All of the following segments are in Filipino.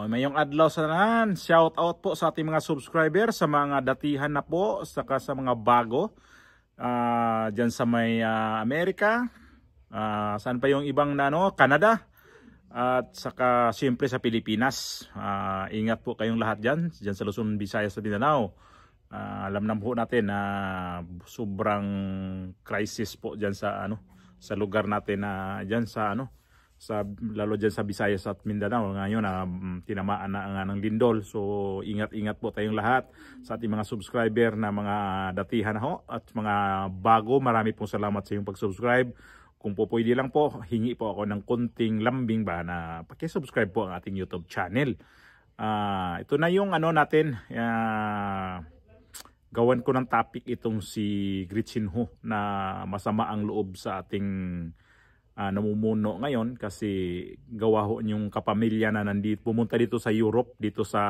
Mayong adlaw sa tanan. Shout out po sa ating mga subscriber, sa mga datihan na po, saka sa mga bago. Diyan sa may Amerika. Saan pa yung ibang Canada. At saka siyempre sa Pilipinas. Ingat po kayong lahat diyan sa Luzon, Visayas sa Mindanao. Alam na po natin na sobrang crisis po diyan sa lugar natin na diyan lalo dyan sa Visayas at Mindanao ngayon tinamaan na ng lindol. So ingat-ingat po tayong lahat sa ating mga subscriber na mga datihan at mga bago. Marami pong salamat sa iyong pag-subscribe. Kung po pwede lang po, hingi po ako ng konting lambing ba na paki-subscribe po ang ating YouTube channel. Ito na yung natin. Gawan ko ng topic itong si Gretchen Ho na masama ang loob sa ating namumuno ngayon kasi gawa ho yung kapamilya na pumunta dito sa Europe, dito sa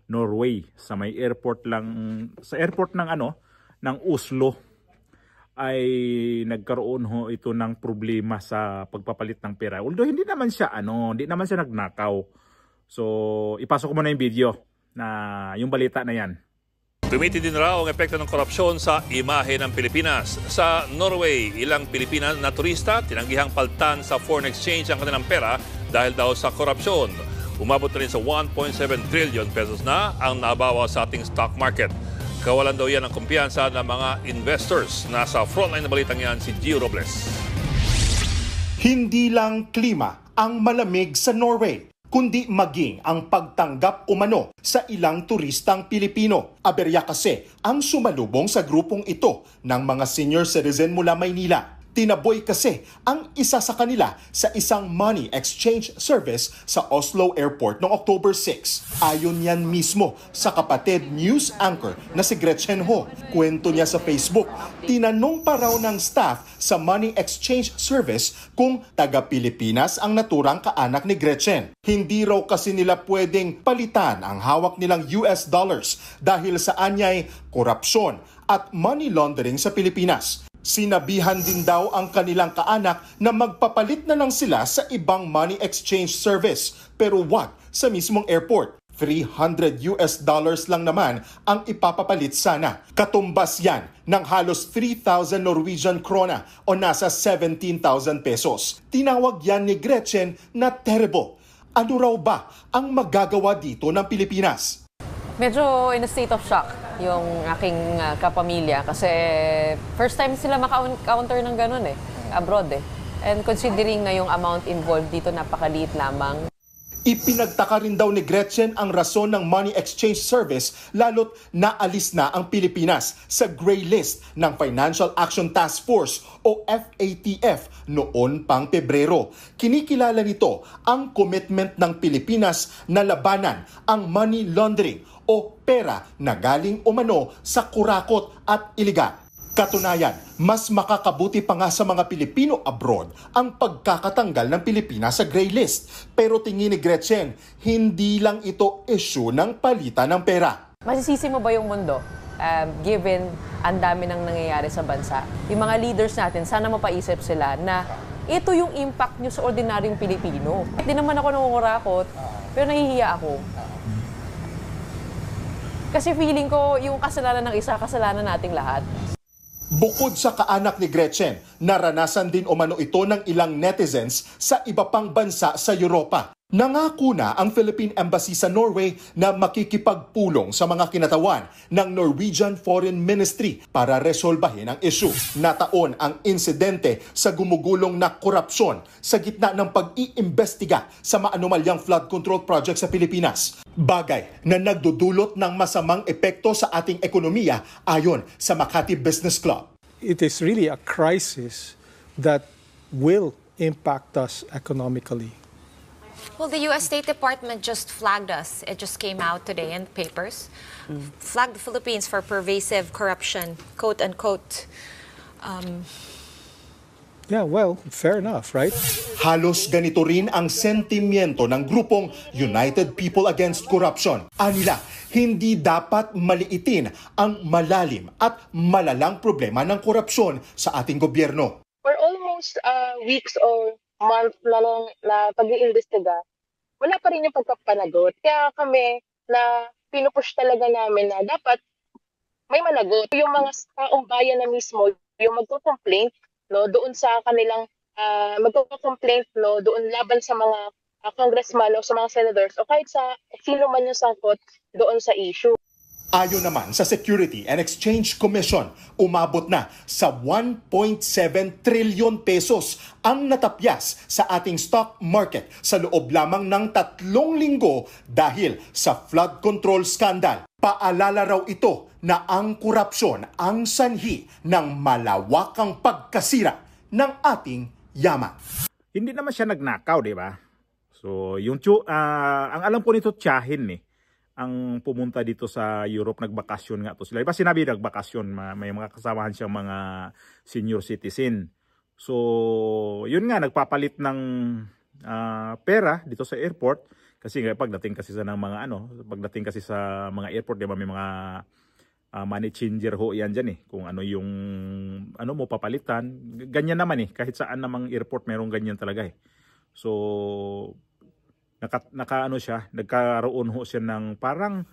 Norway, sa may airport lang, sa airport ng Oslo ay nagkaroon ho ito ng problema sa pagpapalit ng pera. Although hindi naman siya nagnakaw. So ipasok ko muna yung video na yung balita na yan. Tumitid din raw ang epekto ng korupsyon sa imahe ng Pilipinas. Sa Norway, ilang Pilipina na turista tinanggihang paltan sa foreign exchange ang kanilang pera dahil daw sa korupsyon. Umabot na rin sa 1.7 trillion pesos na ang nabawa sa ating stock market. Kawalan daw yan ang kumpiyansa ng mga investors. Nasa frontline na balitang yan si Gio Robles. Hindi lang klima ang malamig sa Norway, kundi maging ang pagtanggap umano sa ilang turistang Pilipino. Aberya kasi ang sumalubong sa grupong ito ng mga senior citizen mula Maynila. Tinaboy kasi ang isa sa kanila sa isang money exchange service sa Oslo Airport noong October 6. Ayon yan mismo sa kapatid news anchor na si Gretchen Ho. Kwento niya sa Facebook, tinanong pa raw ng staff sa money exchange service kung taga-Pilipinas ang naturang kaanak ni Gretchen. Hindi raw kasi nila pwedeng palitan ang hawak nilang US dollars dahil sa anyay korupsyon at money laundering sa Pilipinas. Sinabihan din daw ang kanilang kaanak na magpapalit na lang sila sa ibang money exchange service, pero wag sa mismong airport. $300 lang naman ang ipapapalit sana. Katumbas yan ng halos 3,000 Norwegian krona o nasa 17,000 pesos. Tinawag yan ni Gretchen na terrible. Ano raw ba ang magagawa dito ng Pilipinas? Medyo in a state of shock yung aking kapamilya kasi first time sila maka-counter ng ganun abroad And considering na yung amount involved dito napakaliit lamang. Ipinagtaka rin daw ni Gretchen ang rason ng money exchange service lalo't naalis na ang Pilipinas sa gray list ng Financial Action Task Force o FATF noon pang Pebrero. Kinikilala nito ang commitment ng Pilipinas na labanan ang money laundering o pera na galing umano sa kurakot at iligal. Katunayan, mas makakabuti pa nga sa mga Pilipino abroad ang pagkakatanggal ng Pilipinas sa gray list. Pero tingin ni Gretchen, hindi lang ito issue ng palitan ng pera. Masisisi mo ba yung mundo? Given ang dami nang nangyayari sa bansa. Yung mga leaders natin, sana mapaisip sila na ito yung impact nyo sa ordinaryong Pilipino. Hindi naman ako nangungurakot, pero nahihiya ako. Kasi feeling ko yung kasalanan ng isa, kasalanan nating lahat. Bukod sa kaanak ni Gretchen, naranasan din umano ito ng ilang netizens sa iba pang bansa sa Europa. Nangako na ang Philippine Embassy sa Norway na makikipagpulong sa mga kinatawan ng Norwegian Foreign Ministry para resolbahin ang issue. Nataon ang insidente sa gumugulong na korupsyon sa gitna ng pag-iimbestiga sa maanumalyang flood control project sa Pilipinas. Bagay na nagdudulot ng masamang epekto sa ating ekonomiya ayon sa Makati Business Club. It is really a crisis that will impact us economically. Well, the U.S. State Department just flagged us. It just came out today in the papers. Flagged the Philippines for pervasive corruption, quote unquote. Yeah, well, fair enough, right? Halos ganito rin ang sentimiento ng grupong United People Against Corruption. Anila, hindi dapat maliitin ang malalim at malalang problema ng korupsyon sa ating gobyerno. For almost weeks or month na pag-iimbestiga wala pa rin yung pagpapanagot. Kaya kami na pinupush talaga namin na dapat may managot. Yung mga taong bayan na mismo, yung magko-complaint, no, doon sa kanilang magko-complaint, no, doon laban sa mga congressman o sa mga senators o kahit sa sino man yung sangkot doon sa issue. Ayon naman sa Security and Exchange Commission, umabot na sa 1.7 trilyon pesos ang natapyas sa ating stock market sa loob lamang ng 3 linggo dahil sa flood control scandal. Paalala raw ito na ang korupsyon ang sanhi ng malawakang pagkasira ng ating yaman. Hindi naman siya nagnakaw, di ba? So, ang alam ko nito, tiyahin ang pumunta dito sa Europe, nagbakasyon nga to sila. Diba sinabi nagbakasyon, may mga kasamahan siyang mga senior citizen. So, yun nga, nagpapalit ng pera dito sa airport. Kasi pagdating kasi sa mga airport, diba may mga money changer ho yan dyan Kung ano yung mo papalitan. Ganyan naman kahit saan namang airport merong ganyan talaga So, nagkaroon ho siya ng parang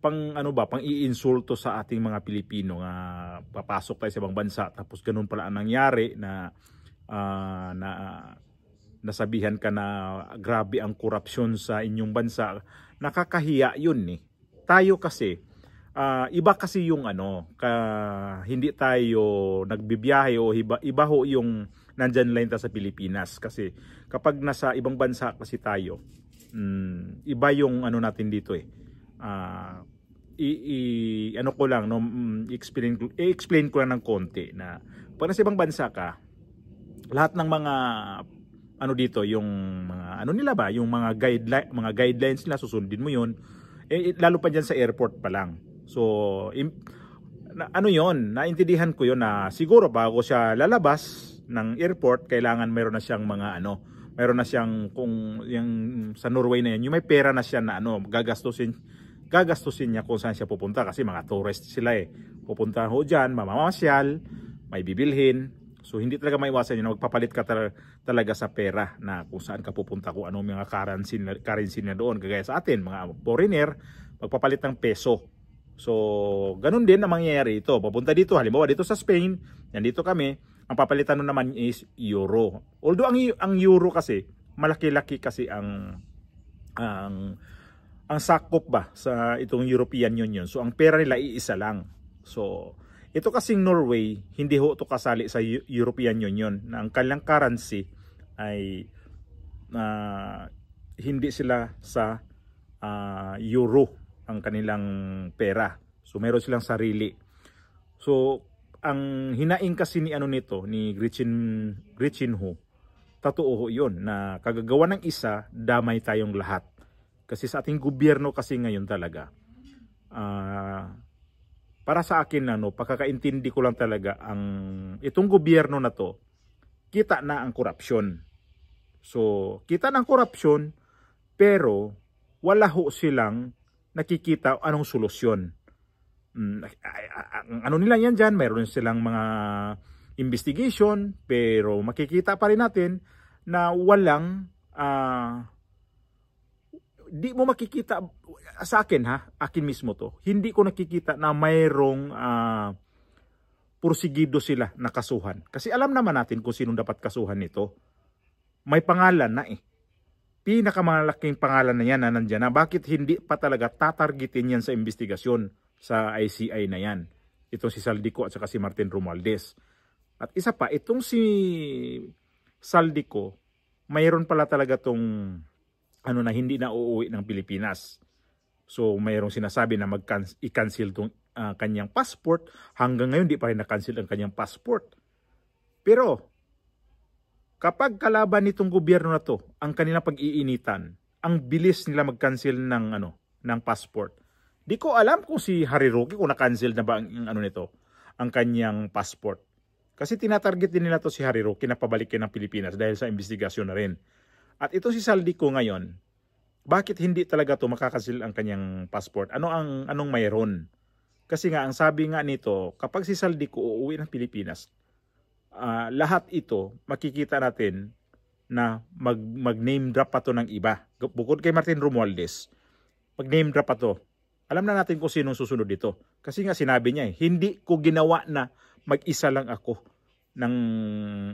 pang iinsulto sa ating mga Pilipino nga papasok tayo sa ibang bansa tapos ganun pala ang nangyari na nasabihan ka na grabe ang korupsyon sa inyong bansa. Nakakahiya yun Tayo kasi iba kasi yung hindi tayo nagbibiyahe o iba ho yung nandyan lang tayo sa Pilipinas kasi kapag nasa ibang bansa kasi tayo iba yung natin dito i-explain ko lang ng konti na pag nasa ibang bansa ka, lahat ng mga dito yung mga nila ba, yung mga guidelines nila susundin mo yun lalo pa dyan sa airport pa lang. So naintindihan ko yun na siguro bago siya lalabas ng airport kailangan mayroon na siyang mga mayroon na siyang kung yung sa Norway na yan, yung may pera na siya na gagastusin niya kung saan siya pupunta kasi mga tourist sila pupunta ho dyan, mamamasyal, may bibilhin. So hindi talaga maiwasan yun na magpapalit ka talaga sa pera na kung saan ka pupunta, kung anong mga currency na doon. Kagaya sa atin, mga foreigner, magpapalit ng peso. So ganun din ang mangyayari ito. Papunta dito, halimbawa dito sa Spain, nandito kami, ang papalitan naman is euro. Although ang euro kasi, malaki-laki kasi ang sakop ba sa itong European Union. So ang pera nila iisa lang. So ito kasing Norway, hindi ho ito kasali sa European Union na ang kanilang currency ay hindi sila sa euro ang kanilang pera. So meron silang sarili. So ang hinaing kasi ni Gretchen Ho, totoo yun na kagagawa ng isa, damay tayong lahat. Kasi sa ating gobyerno kasi ngayon talaga, para sa akin pagkakaintindi ko lang talaga itong gobyerno na to, kita na ang korupsyon. So, kita na ang korupsyon, pero wala ho silang nakikita anong solusyon. Nila yan dyan, mayroon silang mga investigation, pero makikita pa rin natin na walang di mo makikita sa akin akin mismo to. Hindi ko nakikita na mayroong pursigido sila na kasuhan. Kasi alam naman natin kung sino dapat kasuhan nito. May pangalan na Pinakamalaking pangalan na yan na nandyan na bakit hindi pa talaga tatargetin yan sa investigasyon sa ICI na yan. Itong si Saldico at saka si Martin Romualdez. At isa pa, itong si Saldico, mayroon pala talaga tong na hindi na uuwi ng Pilipinas. So mayroong sinasabi na i-cancel tong kanyang passport. Hanggang ngayon di pa rin na-cancel ang kanyang passport. Pero kapag kalaban nitong gobyerno na to, ang kanilang pag-iinitan, ang bilis nila mag-cancel ng passport. Di ko alam kung si Haruki kung na-cancel na ba ang kanyang passport. Kasi tinatarget din nila to si Haruki na pabalikin ng Pilipinas dahil sa investigasyon na rin. At ito si Saldico ngayon, bakit hindi talaga to makakancel ang kanyang passport? Anong mayroon? Kasi nga ang sabi nga nito, kapag si Saldico uuwi ng Pilipinas, lahat ito makikita natin na mag-name drop pa to ng iba. Bukod kay Martin Romualdez, mag-name drop pa to. Alam na natin kung sinong susunod dito. Kasi nga sinabi niya hindi ko ginawa na mag-isa lang ako ng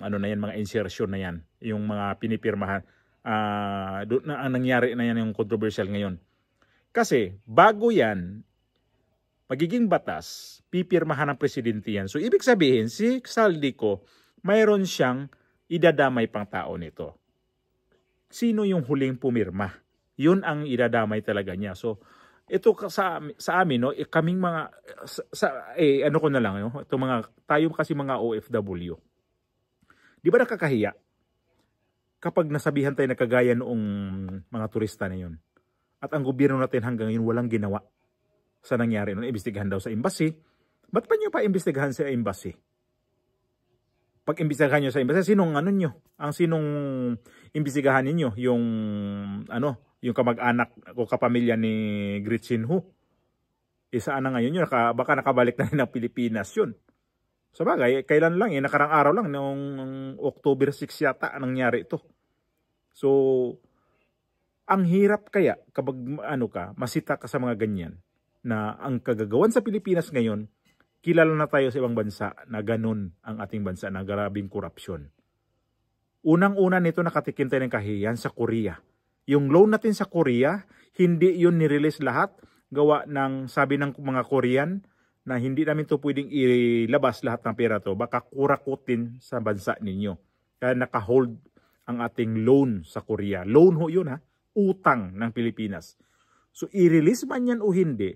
ano na yan, mga insertion na yan. Yung mga pinipirmahan. Ang nangyari na yan yung controversial ngayon. Kasi bago yan, magiging batas, pipirmahan ng presidente yan. So ibig sabihin, si Saldico, mayroon siyang idadamay pang tao nito. Sino yung huling pumirma? Yun ang idadamay talaga niya. So ito sa amin, no, kaming mga ano ko na lang, no, ito mga tayo kasi mga OFW. Di ba nakakahiya kapag nasabihan tayo na kagaya noong mga turista na yun? At ang gobyerno natin hanggang ngayon walang ginawa sa nangyari noon. Imbestigahan daw sa embassy. Ba't pa nyo pa imbestigahan sa embassy? Pag imbestigahan nyo sa embassy, sinong ano nyo? Ang sinong imbestigahan ninyo? Yung ano, yung kamag-anak o kapamilya ni Gretchen Ho. Saan na ngayon yun? Baka nakabalik na rin ng Pilipinas yun. Sa bagay, kailan lang nakarang araw lang, noong October 6 yata nangyari ito. So, ang hirap kaya kapag masita ka sa mga ganyan na ang kagagawan sa Pilipinas ngayon, kilala na tayo sa ibang bansa na ganun ang ating bansa na grabing korupsyon. Unang-una nito nakatikim tayo ng kahiyan sa Korea. Yung loan natin sa Korea, hindi yun nirelease lahat. Gawa ng sabi ng mga Korean na hindi namin to pwedeng ilabas lahat ng pera to. Baka kurakutin sa bansa ninyo. Kaya naka-hold ang ating loan sa Korea. Loan ho yun ha. Utang ng Pilipinas. So i-release man yan o hindi,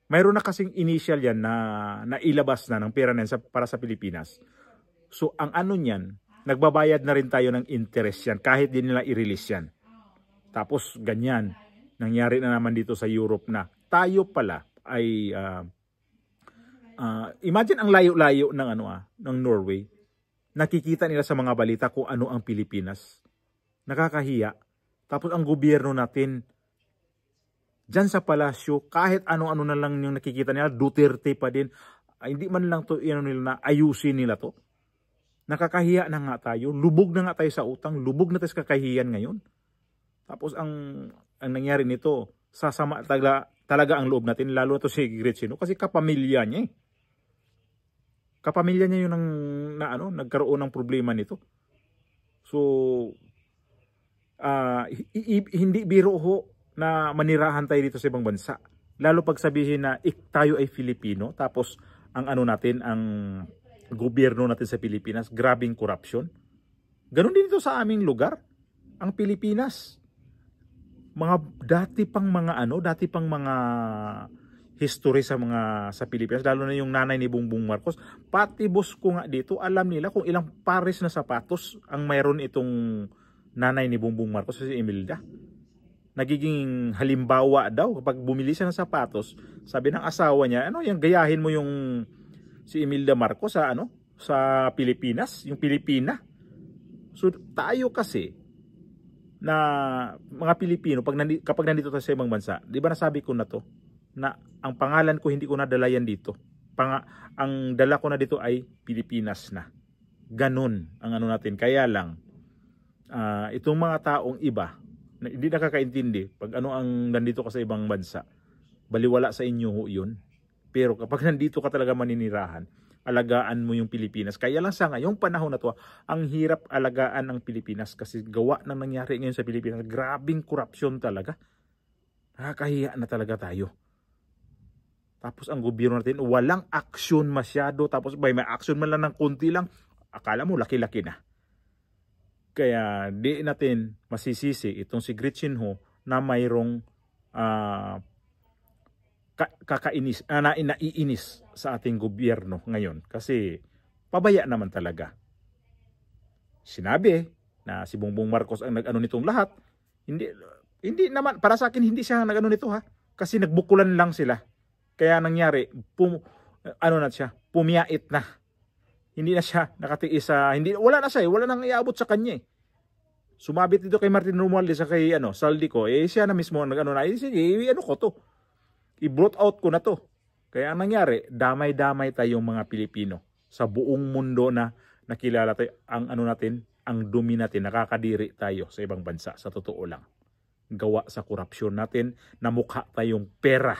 mayroon na kasing initial yan na ilabas na ng pera na yan para sa Pilipinas. So ang ano niyan, nagbabayad na rin tayo ng interest yan kahit di nila i-release yan. Tapos ganyan, nangyari na naman dito sa Europe na tayo pala ay imagine ang layo-layo ng ng Norway. Nakikita nila sa mga balita kung ano ang Pilipinas. Nakakahiya. Tapos ang gobyerno natin diyan sa palasyo, kahit ano-ano na lang yung nakikita nila, Duterte pa din. Hindi man lang to nila na ayusin nila to. Nakakahiya na nga tayo. Lubog na nga tayo sa utang. Lubog na tayo sa kakahiyan ngayon. Tapos ang nangyari nito, sasama talaga ang loob natin, lalo na to si Gretchen, kasi kapamilya niya Kapamilya niya yung nagkaroon ng problema nito. So, hindi biro ho na manirahan tayo dito sa ibang bansa. Lalo pag sabihin na tayo ay Filipino, tapos ang ang gobyerno natin sa Pilipinas, grabing corruption. Ganon din ito sa aming lugar, ang Pilipinas. Dati pang mga history sa Pilipinas, lalo na yung nanay ni Bongbong Marcos. Pati boss ko nga dito, alam nila kung ilang pares na sapatos ang mayroon itong nanay ni Bongbong Marcos, si Imelda. Nagiging halimbawa daw kapag bumili siya ng sapatos, sabi ng asawa niya, yung gayahin mo yung si Imelda Marcos sa Pilipinas, yung Pilipina. So tayo kasi na mga Pilipino, kapag nandito tayo sa ibang bansa, di ba nasabi ko na to, na ang pangalan ko hindi ko nadala yan dito. Ang dala ko na dito ay Pilipinas na. Ganun ang natin. Kaya lang, itong mga taong iba, na hindi nakakaintindi, pag ang nandito ka sa ibang bansa, baliwala sa inyo ho yun. Pero kapag nandito ka talaga maninirahan, alagaan mo yung Pilipinas. Kaya lang sa ngayong panahon na to, ang hirap alagaan ang Pilipinas kasi gawa ng nangyari ngayon sa Pilipinas. Grabing korupsyon talaga. Nakakahiya na talaga tayo. Tapos ang gobyerno natin, walang aksyon masyado. Tapos may aksyon man lang ng konti lang, akala mo laki-laki na. Kaya di natin masisisi itong si Gretchen Ho na mayroong naiinis sa ating gobyerno ngayon. Kasi pabaya naman talaga. Sinabi na si Bongbong Marcos ang nag-ano nitong lahat. Hindi naman, para sa akin hindi siya nag-ano nito ha. Kasi nagbukulan lang sila. Kaya nangyari, pumiyait na. Hindi na siya nakatiis wala na siya, wala nang iabot sa kanya. Sumabit dito kay Martin Romualdez sa kay Saldico, siya na mismo sige, ko to. I-brought out ko na to. Kaya ang nangyari, damay-damay tayong mga Pilipino sa buong mundo na nakilala tayo ang ang dumi natin, nakakadiri tayo sa ibang bansa, sa totoo lang. Gawa sa korupsyon natin, na mukha tayong pera.